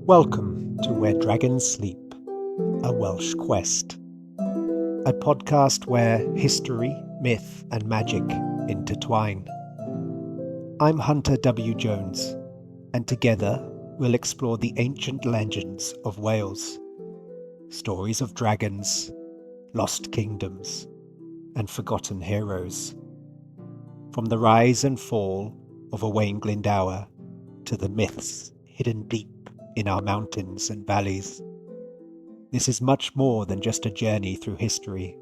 Welcome to Where Dragons Sleep, a Welsh Quest, a podcast where history, myth and magic intertwine. I'm Hunter W. Jones, and together we'll explore the ancient legends of Wales, stories of dragons, lost kingdoms, and forgotten heroes. From the rise and fall of Owain Glyndŵr to the myths hidden deep in our mountains and valleys. This is much more than just a journey through history.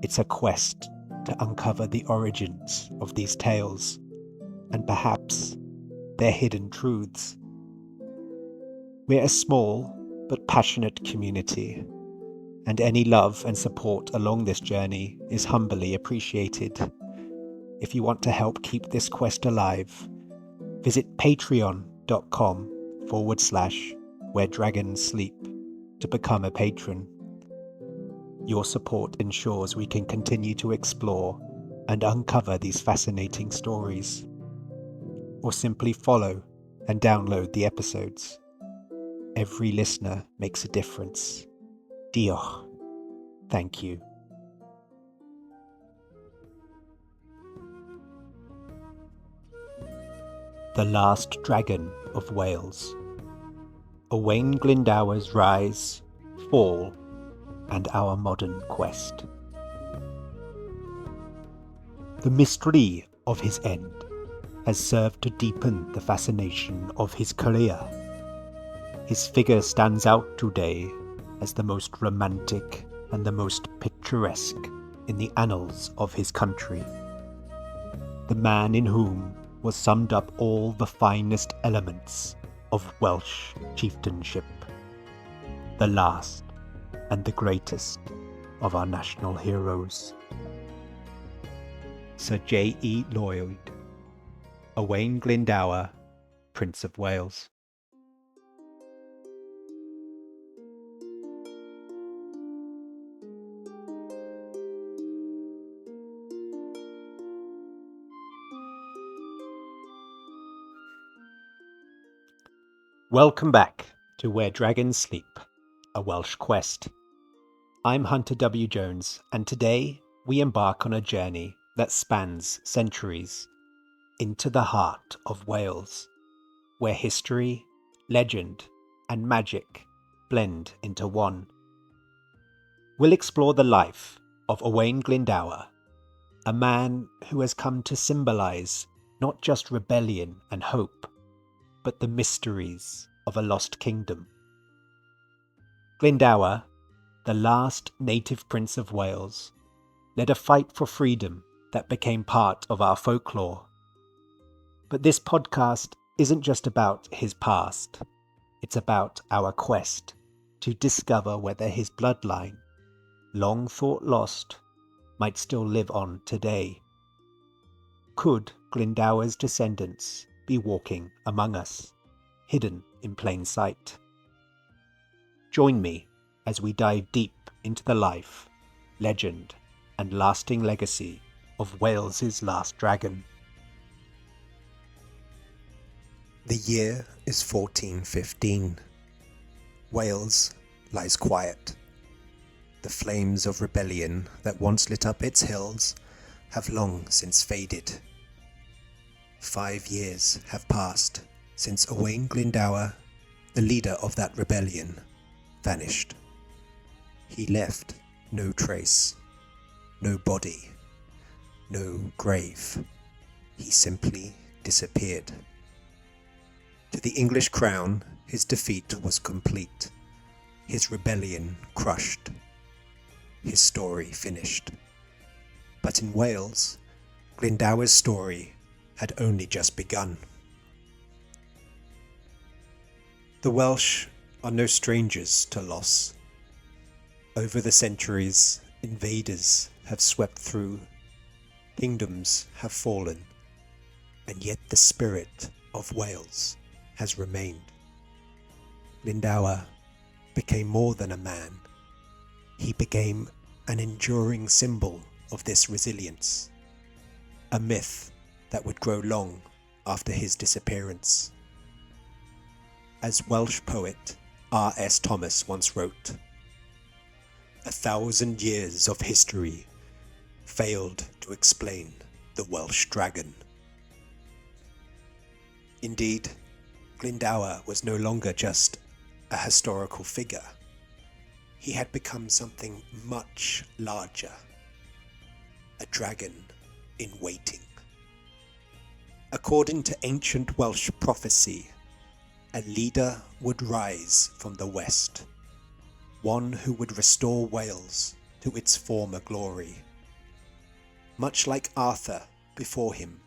It's a quest to uncover the origins of these tales and perhaps their hidden truths. We're a small but passionate community, and any love and support along this journey is humbly appreciated. If you want to help keep this quest alive, visit patreon.com/Where Dragons Sleep to become a patron. Your support ensures we can continue to explore and uncover these fascinating stories. Or simply follow and download the episodes. Every listener makes a difference. Diolch. Thank you. The Last Dragon of Wales. Owain Glyndŵr's rise, fall, and our modern quest. The mystery of his end has served to deepen the fascination of his career. His figure stands out today as the most romantic and the most picturesque in the annals of his country. The man in whom was summed up all the finest elements of Welsh chieftainship, the last and the greatest of our national heroes. Sir J. E. Lloyd, Owain Glyndŵr, Prince of Wales. Welcome back to Where Dragons Sleep, a Welsh Quest. I'm Hunter W. Jones, and today we embark on a journey that spans centuries into the heart of Wales, where history, legend, and magic blend into one. We'll explore the life of Owain Glyndŵr, a man who has come to symbolize not just rebellion and hope, but the mysteries of a lost kingdom. Glyndŵr, the last native prince of Wales, led a fight for freedom that became part of our folklore. But this podcast isn't just about his past, it's about our quest to discover whether his bloodline, long thought lost, might still live on today. Could Glyndŵr's descendants be walking among us, hidden in plain sight? Join me as we dive deep into the life, legend, and lasting legacy of Wales's last dragon. The year is 1415. Wales lies quiet. The flames of rebellion that once lit up its hills have long since faded. 5 years have passed since Owain Glyndŵr, the leader of that rebellion, vanished. He left no trace, no body, no grave. He simply disappeared. To the English crown, his defeat was complete, his rebellion crushed, his story finished. But in Wales, Glyndŵr's story had only just begun. The Welsh are no strangers to loss. Over the centuries, invaders have swept through, kingdoms have fallen, and yet the spirit of Wales has remained. Glyndŵr became more than a man. He became an enduring symbol of this resilience, a myth that would grow long after his disappearance. As Welsh poet R.S. Thomas once wrote, "1,000 years of history failed to explain the Welsh dragon." Indeed, Glyndŵr was no longer just a historical figure. He had become something much larger, a dragon in waiting. According to ancient Welsh prophecy, a leader would rise from the west, one who would restore Wales to its former glory. Much like Arthur before him,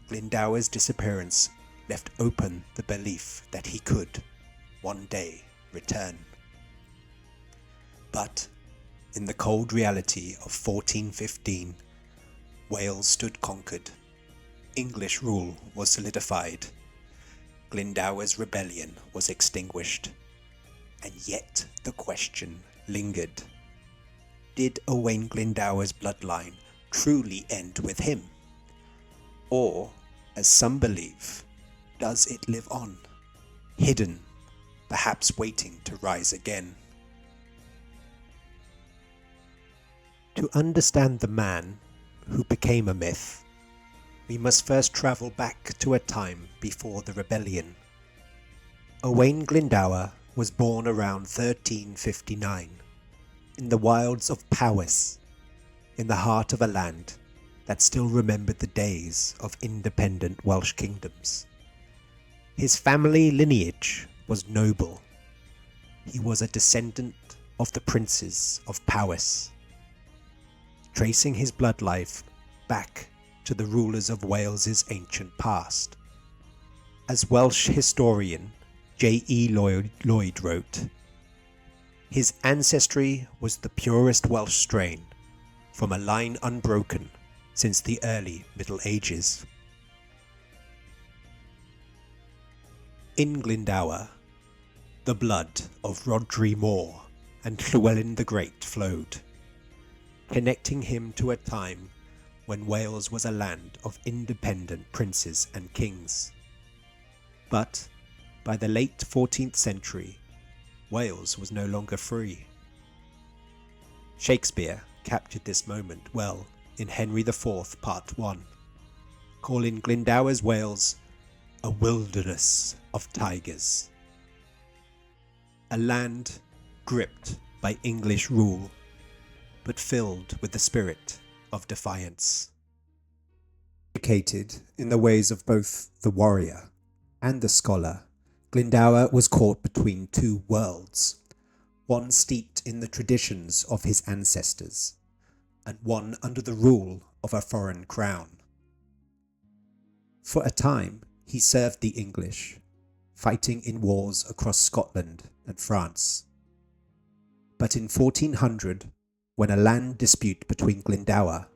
Glyndŵr's disappearance left open the belief that he could, one day, return. But, in the cold reality of 1415, Wales stood conquered. English rule was solidified. Glyndŵr's rebellion was extinguished. And yet the question lingered. Did Owain Glyndŵr's bloodline truly end with him? Or, as some believe, does it live on, hidden, perhaps waiting to rise again? To understand the man who became a myth, we must first travel back to a time before the rebellion. Owain Glyndŵr was born around 1359, in the wilds of Powys, in the heart of a land that still remembered the days of independent Welsh kingdoms. His family lineage was noble. He was a descendant of the princes of Powys, tracing his bloodline back to the rulers of Wales's ancient past. As Welsh historian J.E. Lloyd wrote, his ancestry was the purest Welsh strain, from a line unbroken since the early Middle Ages. In Glyndŵr, the blood of Rhodri Mawr and Llywelyn the Great flowed, connecting him to a time when Wales was a land of independent princes and kings. But by the late 14th century, Wales was no longer free. Shakespeare captured this moment well in Henry IV Part 1, calling Glyndŵr's Wales a wilderness of tigers, a land gripped by English rule, but filled with the spirit of defiance. Educated in the ways of both the warrior and the scholar, Glyndŵr was caught between two worlds, one steeped in the traditions of his ancestors, and one under the rule of a foreign crown. For a time, he served the English, fighting in wars across Scotland and France. But in 1400, when a land dispute between Glyndŵr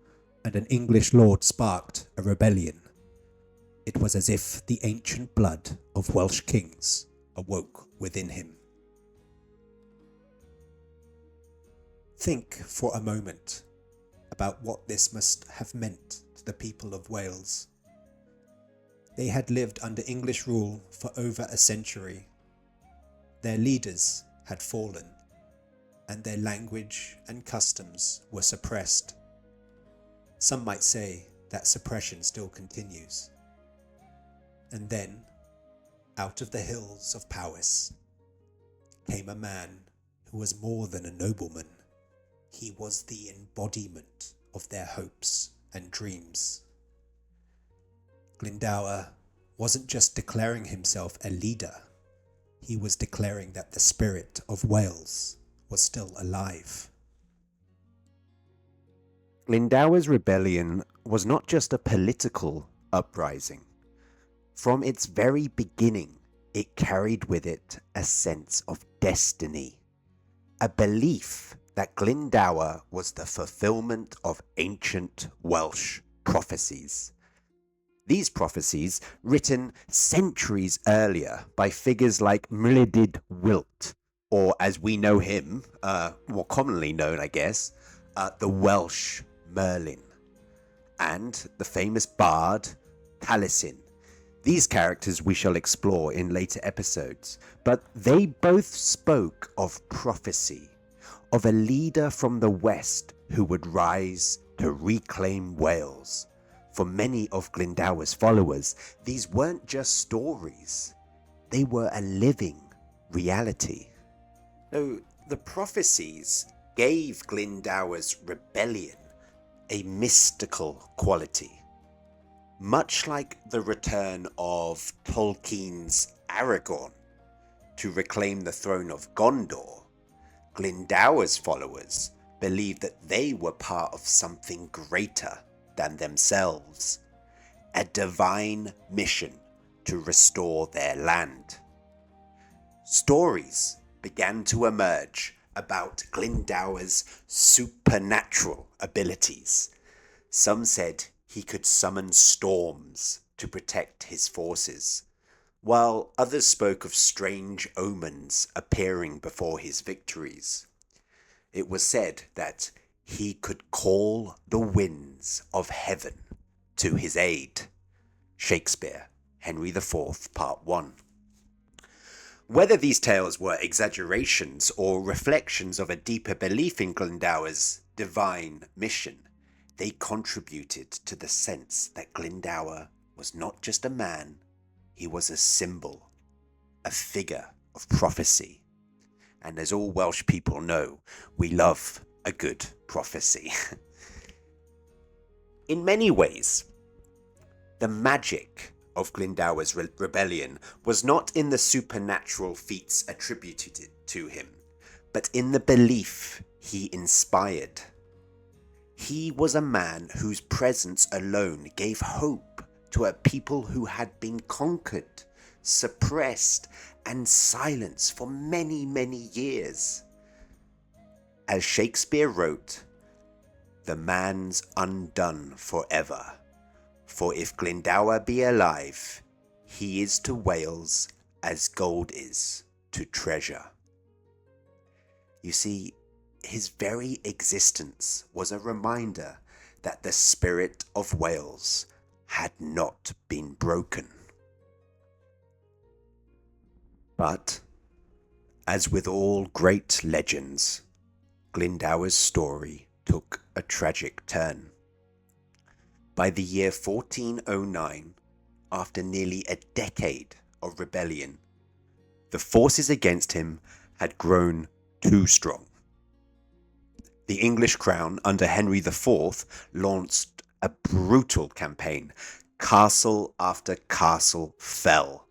and an English lord sparked a rebellion, it was as if the ancient blood of Welsh kings awoke within him. Think for a moment about what this must have meant to the people of Wales. They had lived under English rule for over a century. Their leaders had fallen, and their language and customs were suppressed. Some might say that suppression still continues. And then, out of the hills of Powys, came a man who was more than a nobleman. He was the embodiment of their hopes and dreams. Glyndŵr wasn't just declaring himself a leader, he was declaring that the spirit of Wales was still alive. Glyndŵr's rebellion was not just a political uprising. From its very beginning, it carried with it a sense of destiny, a belief that Glyndŵr was the fulfillment of ancient Welsh prophecies. These prophecies, written centuries earlier by figures like Mlydyd Wilt, or as we know him, more commonly known, I guess, the Welsh Merlin, and the famous bard Taliesin, These characters we shall explore in later episodes, but they both spoke of prophecy, of a leader from the West who would rise to reclaim Wales. For many of Glyndŵr's followers, these weren't just stories, they were a living reality. So the prophecies gave Glyndŵr's rebellion a mystical quality. Much like the return of Tolkien's Aragorn to reclaim the throne of Gondor, Glyndŵr's followers believed that they were part of something greater than themselves, a divine mission to restore their land. Stories began to emerge about Glyndŵr's supernatural abilities. Some said he could summon storms to protect his forces, while others spoke of strange omens appearing before his victories. It was said that he could call the winds of heaven to his aid. Shakespeare, Henry IV, Part 1. Whether these tales were exaggerations or reflections of a deeper belief in Glyndŵr's divine mission, they contributed to the sense that Glyndŵr was not just a man, he was a symbol, a figure of prophecy. And as all Welsh people know, we love a good prophecy. In many ways, the magic of Glyndŵr's rebellion was not in the supernatural feats attributed to him, but in the belief he inspired. He was a man whose presence alone gave hope to a people who had been conquered, suppressed, and silenced for many, many years. As Shakespeare wrote, "The man's undone forever. For if Glyndŵr be alive, he is to Wales as gold is to treasure." You see, his very existence was a reminder that the spirit of Wales had not been broken. But, as with all great legends, Glyndŵr's story took a tragic turn. By the year 1409, after nearly a decade of rebellion, the forces against him had grown too strong. The English crown under Henry IV launched a brutal campaign. Castle after castle fell,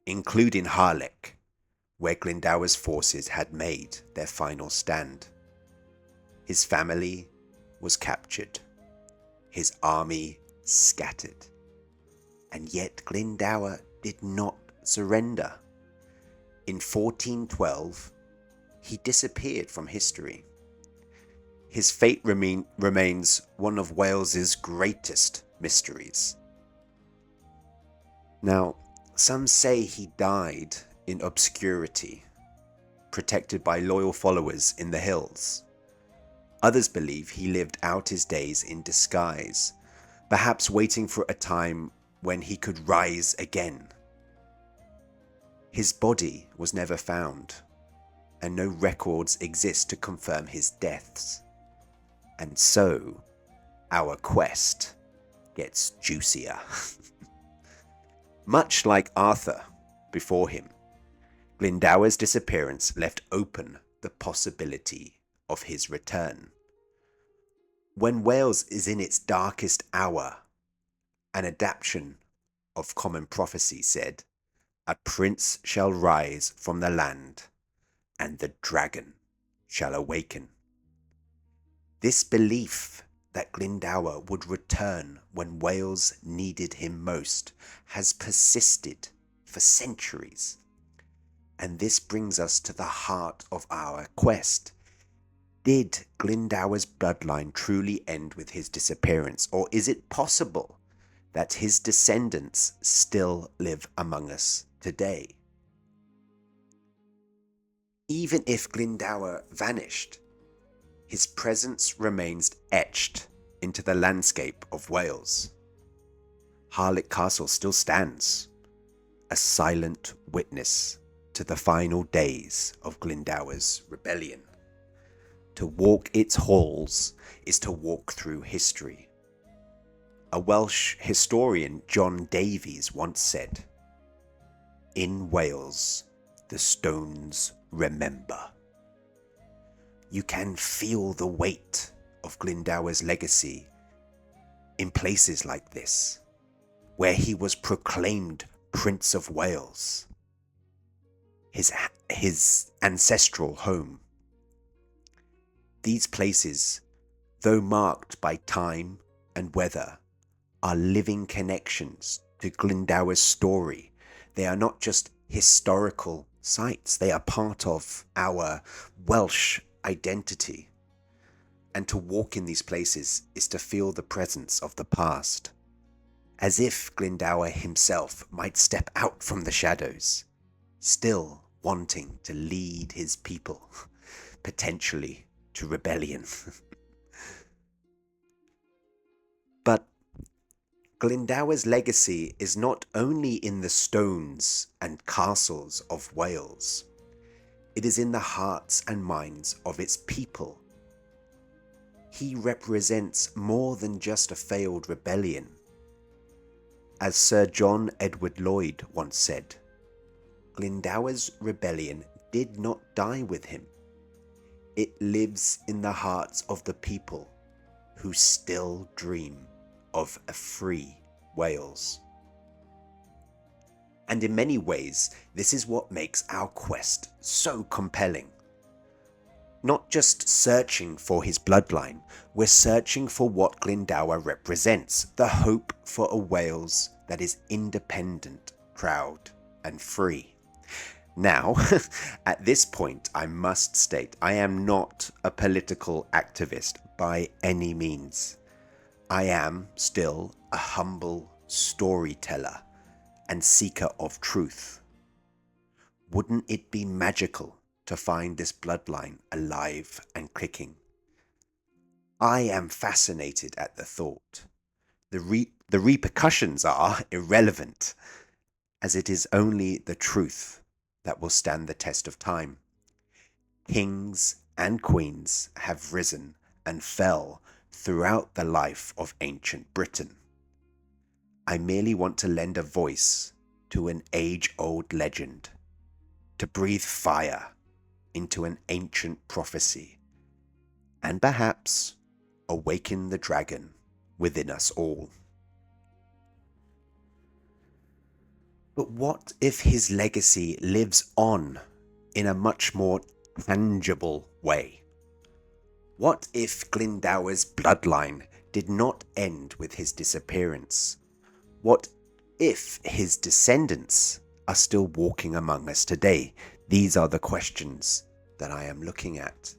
including Harlech, where Glyndŵr's forces had made their final stand. His family was captured, his army scattered, and yet Glyndŵr did not surrender. In 1412, he disappeared from history. His fate remains one of Wales's greatest mysteries. Now, some say he died in obscurity, protected by loyal followers in the hills. Others believe he lived out his days in disguise, perhaps waiting for a time when he could rise again. His body was never found, and no records exist to confirm his deaths. And so, our quest gets juicier. Much like Arthur before him, Glyndŵr's disappearance left open the possibility of his return. When Wales is in its darkest hour, an adaptation of common prophecy said, "A prince shall rise from the land, and the dragon shall awaken." This belief that Glyndŵr would return when Wales needed him most has persisted for centuries. And this brings us to the heart of our quest. Did Glyndŵr's bloodline truly end with his disappearance, or is it possible that his descendants still live among us today? Even if Glyndŵr vanished, his presence remains etched into the landscape of Wales. Harlech Castle still stands, a silent witness to the final days of Glyndŵr's rebellion. To walk its halls is to walk through history. A Welsh historian, John Davies, once said, "In Wales, the stones remember." You can feel the weight of Glyndŵr's legacy in places like this, where he was proclaimed Prince of Wales, his ancestral home. These places, though marked by time and weather, are living connections to Glyndŵr's story. They are not just historical sites, they are part of our Welsh identity. And to walk in these places is to feel the presence of the past, as if Glyndŵr himself might step out from the shadows, still wanting to lead his people, potentially to rebellion. But Glyndŵr's legacy is not only in the stones and castles of Wales, it is in the hearts and minds of its people. He represents more than just a failed rebellion. As Sir John Edward Lloyd once said, Glyndŵr's rebellion did not die with him. It lives in the hearts of the people who still dream of a free Wales. And in many ways, this is what makes our quest so compelling. Not just searching for his bloodline, we're searching for what Glyndŵr represents, the hope for a Wales that is independent, proud, and free. Now, at this point, I must state, I am not a political activist by any means. I am still a humble storyteller and seeker of truth. Wouldn't it be magical to find this bloodline alive and kicking? I am fascinated at the thought. The repercussions are irrelevant, as it is only the truth that will stand the test of time. Kings and queens have risen and fell throughout the life of ancient Britain. I merely want to lend a voice to an age-old legend, to breathe fire into an ancient prophecy, and perhaps awaken the dragon within us all. But what if his legacy lives on in a much more tangible way? What if Glyndŵr's bloodline did not end with his disappearance? What if his descendants are still walking among us today? These are the questions that I am looking at.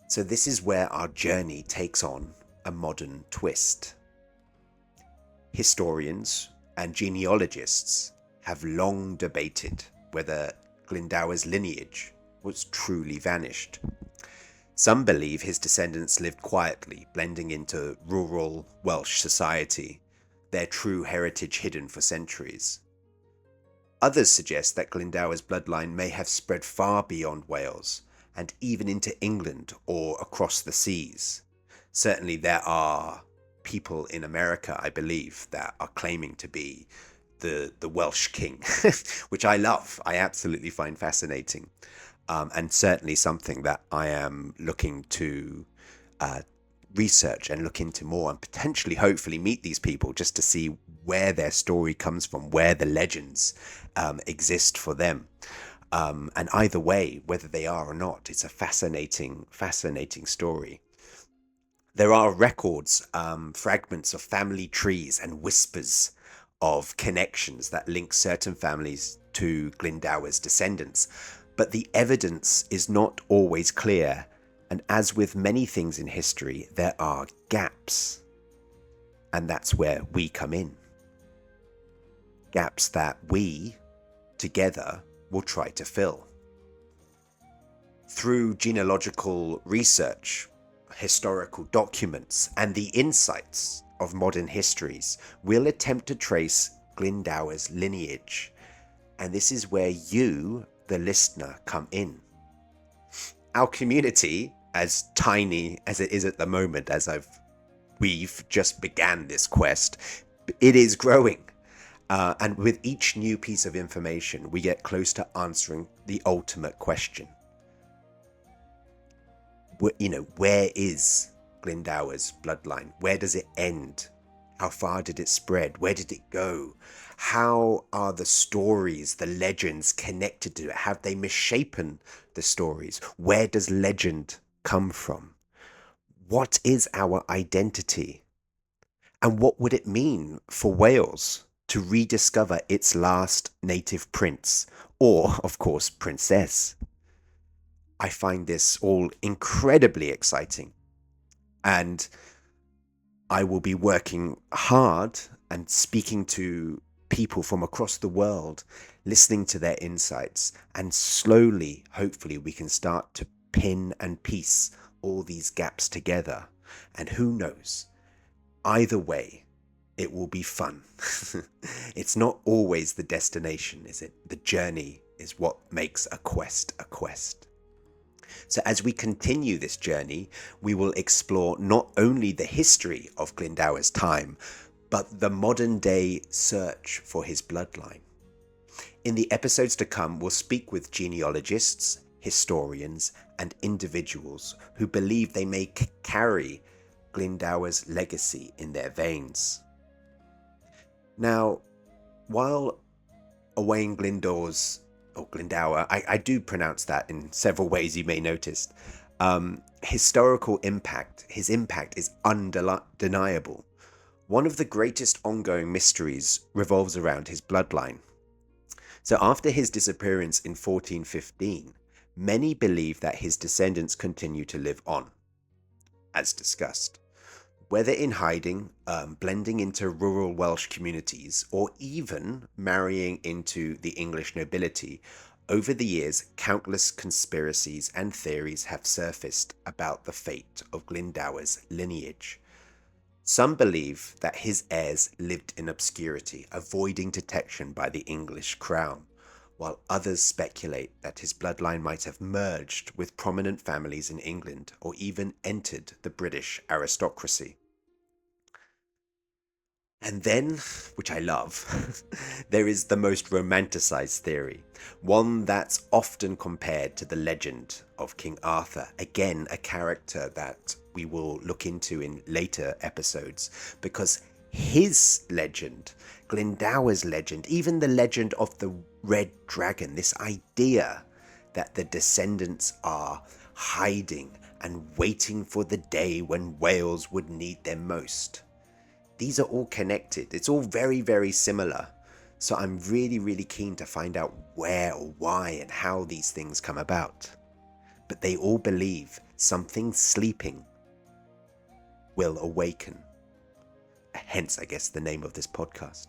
So this is where our journey takes on a modern twist. Historians and genealogists have long debated whether Glyndŵr's lineage was truly vanished. Some believe his descendants lived quietly, blending into rural Welsh society, their true heritage hidden for centuries. Others suggest that Glyndŵr's bloodline may have spread far beyond Wales and even into England or across the seas. Certainly there are people in America, I believe, that are claiming to be the Welsh king, which I love. I absolutely find fascinating, and certainly something that I am looking to research and look into more, and potentially, hopefully, meet these people just to see where their story comes from, where the legends exist for them. And either way, whether they are or not, it's a fascinating story. There are records, fragments of family trees and whispers of connections that link certain families to Glyndŵr's descendants, but the evidence is not always clear, and as with many things in history, there are gaps, and that's where we come in. Gaps that we, together, will try to fill. Through genealogical research, historical documents, and the insights of modern histories, we'll attempt to trace Glyndŵr's lineage. And this is where you, the listener, come in. Our community, as tiny as it is at the moment, we've just began this quest, it is growing. And with each new piece of information, we get close to answering the ultimate question. Where is Glyndŵr's bloodline? Where does it end? How far did it spread? Where did it go? How are the stories, the legends connected to it? Have they misshapen the stories? Where does legend come from? What is our identity? And what would it mean for Wales to rediscover its last native prince, or, of course, princess? I find this all incredibly exciting, and I will be working hard and speaking to people from across the world, listening to their insights, and slowly, hopefully, we can start to pin and piece all these gaps together. And who knows, either way, it will be fun. It's not always the destination, is it? The journey is what makes a quest a quest. So as we continue this journey, we will explore not only the history of Glyndŵr's time, but the modern day search for his bloodline. In the episodes to come, we'll speak with genealogists, historians, and individuals who believe they may carry Glyndŵr's legacy in their veins. Now, while Owain Glyndŵr's Glyndŵr, I do pronounce that in several ways, you may notice, historical impact, his impact is undeniable. One of the greatest ongoing mysteries revolves around his bloodline. So after his disappearance in 1415, many believe that his descendants continue to live on, as discussed. Whether in hiding, blending into rural Welsh communities, or even marrying into the English nobility, over the years, countless conspiracies and theories have surfaced about the fate of Glyndŵr's lineage. Some believe that his heirs lived in obscurity, avoiding detection by the English crown, while others speculate that his bloodline might have merged with prominent families in England or even entered the British aristocracy. And then, which I love, there is the most romanticized theory, one that's often compared to the legend of King Arthur, again a character that we will look into in later episodes, because his legend, Glyndŵr's legend, even the legend of the Red Dragon, this idea that the descendants are hiding and waiting for the day when Wales would need them most. These are all connected. It's all very, very similar. So I'm really, really keen to find out where or why and how these things come about. But they all believe something sleeping will awaken. Hence, I guess, the name of this podcast.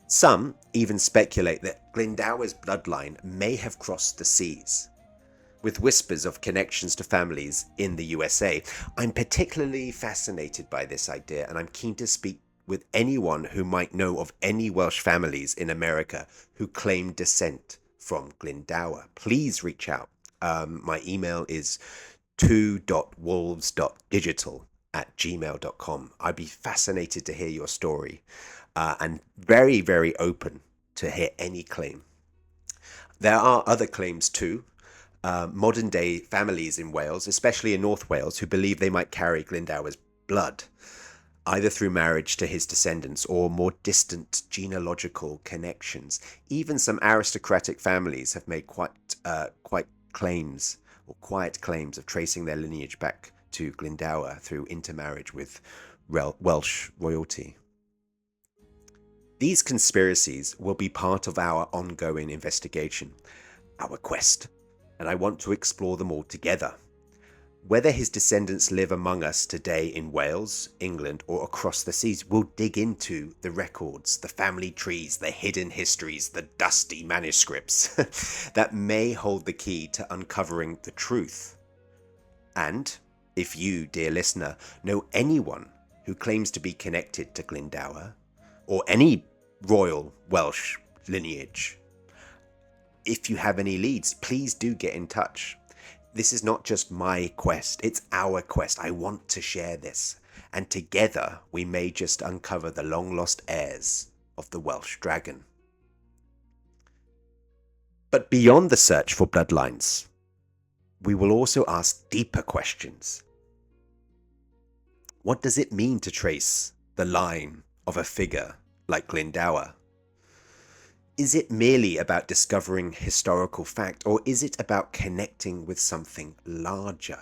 Some even speculate that Glyndŵr's bloodline may have crossed the seas, with whispers of connections to families in the USA. I'm particularly fascinated by this idea, and I'm keen to speak with anyone who might know of any Welsh families in America who claim descent from Glyndŵr. Please reach out. My email is 2.wolves.digital@gmail.com. I'd be fascinated to hear your story, and very, very open to hear any claim. There are other claims too. Modern day families in Wales, especially in North Wales, who believe they might carry Glyndŵr's blood, either through marriage to his descendants or more distant genealogical connections. Even some aristocratic families have made quiet claims of tracing their lineage back to Glyndŵr through intermarriage with Welsh royalty. These conspiracies will be part of our ongoing investigation, our quest, and I want to explore them all together. Whether his descendants live among us today in Wales, England, or across the seas, we'll dig into the records, the family trees, the hidden histories, the dusty manuscripts that may hold the key to uncovering the truth. And if you, dear listener, know anyone who who claims to be connected to Glyndŵr, or any royal Welsh lineage, if you have any leads, please do get in touch. This is not just my quest, it's our quest. I want to share this. And together we may just uncover the long-lost heirs of the Welsh dragon. But beyond the search for bloodlines, we will also ask deeper questions. What does it mean to trace the line of a figure like Glyndŵr? Is it merely about discovering historical fact, or is it about connecting with something larger?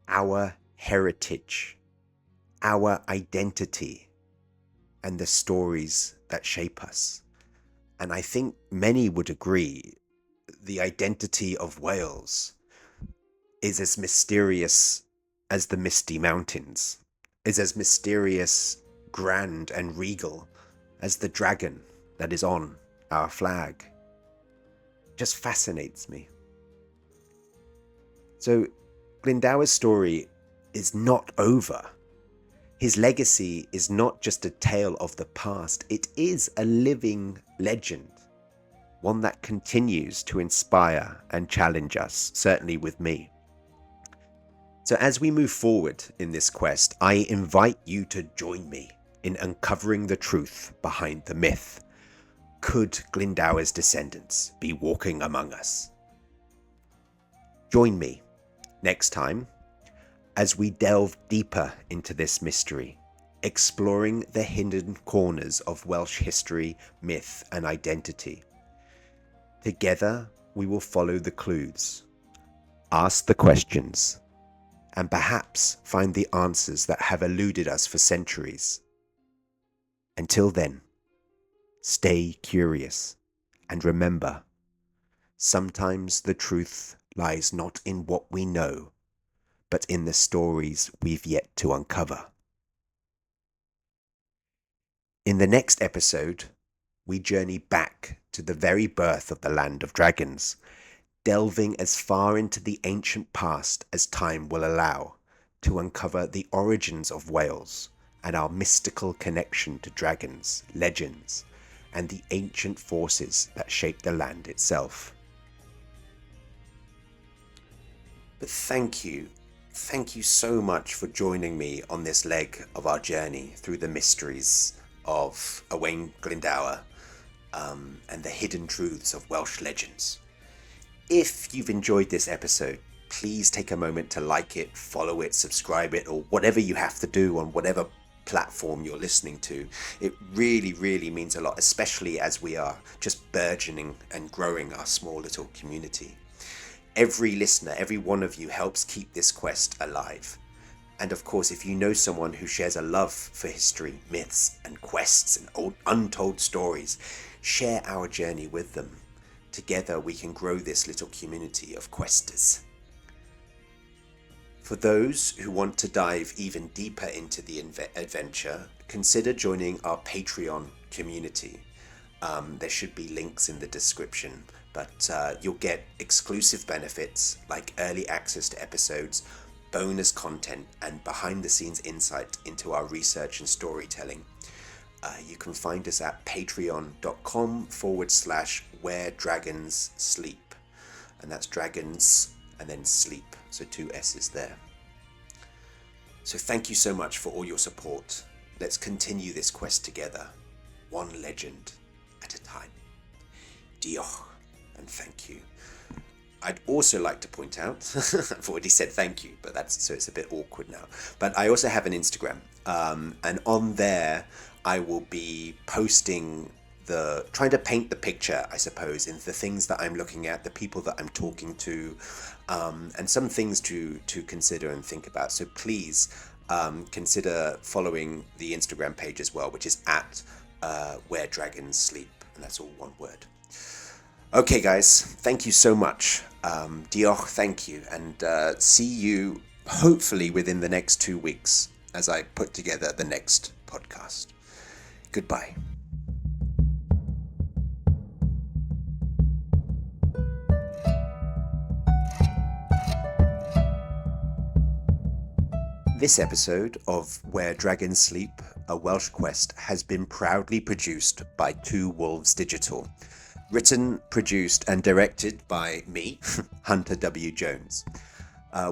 Our heritage, our identity, and the stories that shape us. And I think many would agree the identity of Wales is as mysterious as the Misty Mountains, is as mysterious, grand, and regal as the dragon that is on our flag. Just fascinates me. So Glyndŵr's story is not over. His legacy is not just a tale of the past, it is a living legend, one that continues to inspire and challenge us, certainly with me. So as we move forward in this quest, I invite you to join me in uncovering the truth behind the myth. Could Glyndŵr's descendants be walking among us? Join me next time as we delve deeper into this mystery, exploring the hidden corners of Welsh history, myth, and identity. Together, we will follow the clues, ask the questions, and perhaps find the answers that have eluded us for centuries. Until then, stay curious, and remember, sometimes the truth lies not in what we know, but in the stories we've yet to uncover. In the next episode, we journey back to the very birth of the land of dragons, delving as far into the ancient past as time will allow to uncover the origins of Wales and our mystical connection to dragons, legends, and the ancient forces that shape the land itself. But thank you so much for joining me on this leg of our journey through the mysteries of Owain Glyndŵr and the hidden truths of Welsh legends. If you've enjoyed this episode, please take a moment to like it, follow it, subscribe it, or whatever you have to do on whatever platform you're listening to. It really, really means a lot, especially as we are just burgeoning and growing our small little community. Every listener, every one of you helps keep this quest alive. And of course, if you know someone who shares a love for history, myths, and quests and old untold stories, share our journey with them. Together we can grow this little community of questers. For those who want to dive even deeper into the adventure, consider joining our Patreon community. There should be links in the description, but you'll get exclusive benefits like early access to episodes, bonus content, and behind-the-scenes insight into our research and storytelling. You can find us at patreon.com/where-dragons-sleep. And that's dragons and then sleep, so 2 S's there. So thank you so much for all your support. Let's continue this quest together, one legend at a time. Diolch and thank you. I'd also like to point out, I've already said thank you, but so it's a bit awkward now. But I also have an Instagram, and on there I will be posting trying to paint the picture, I suppose, in the things that I'm looking at, the people that I'm talking to, and some things to consider and think about. So please consider following the Instagram page as well, which is at Where Dragons Sleep, and that's all one word. Okay, guys, thank you so much. Diolch, thank you, and see you hopefully within the next 2 weeks as I put together the next podcast. Goodbye. This episode of Where Dragons Sleep, a Welsh Quest, has been proudly produced by Two Wolves Digital. Written, produced and directed by me, Hunter W. Jones.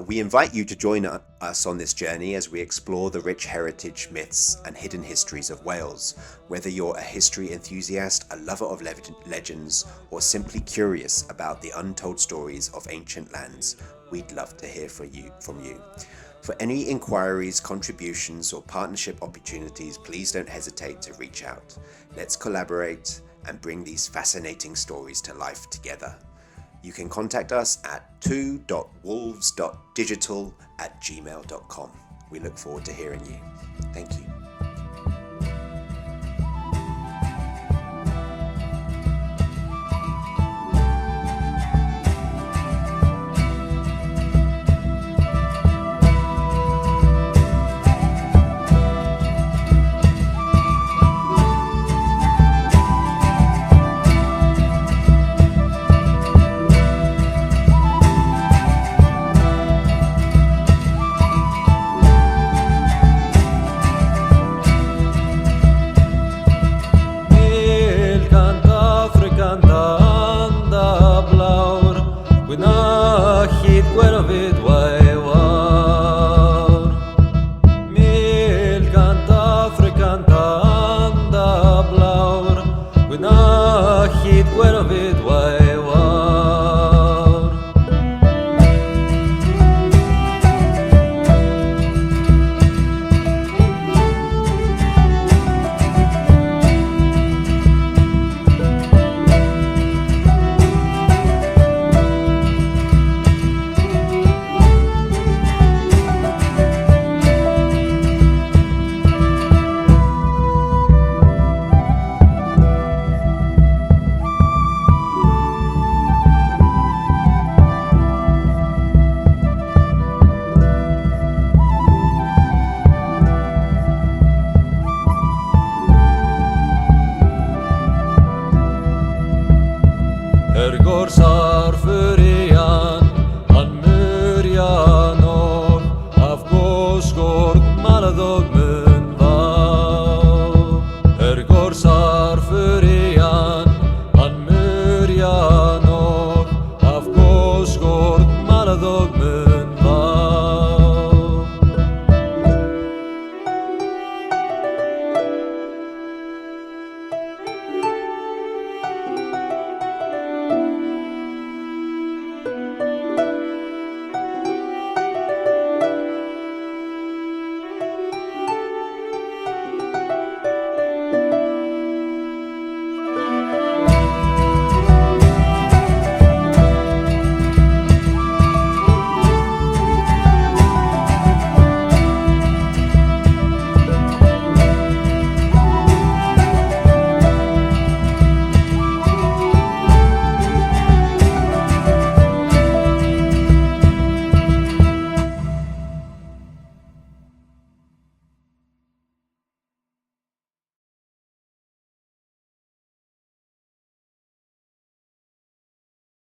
We invite you to join us on this journey as we explore the rich heritage, myths and hidden histories of Wales. Whether you're a history enthusiast, a lover of legends, or simply curious about the untold stories of ancient lands, we'd love to hear from you. For any inquiries, contributions or partnership opportunities, please don't hesitate to reach out. Let's collaborate and bring these fascinating stories to life together. You can contact us at 2.wolves.digital@gmail.com. We look forward to hearing you. Thank you. Gwynachyd gwerfyd waith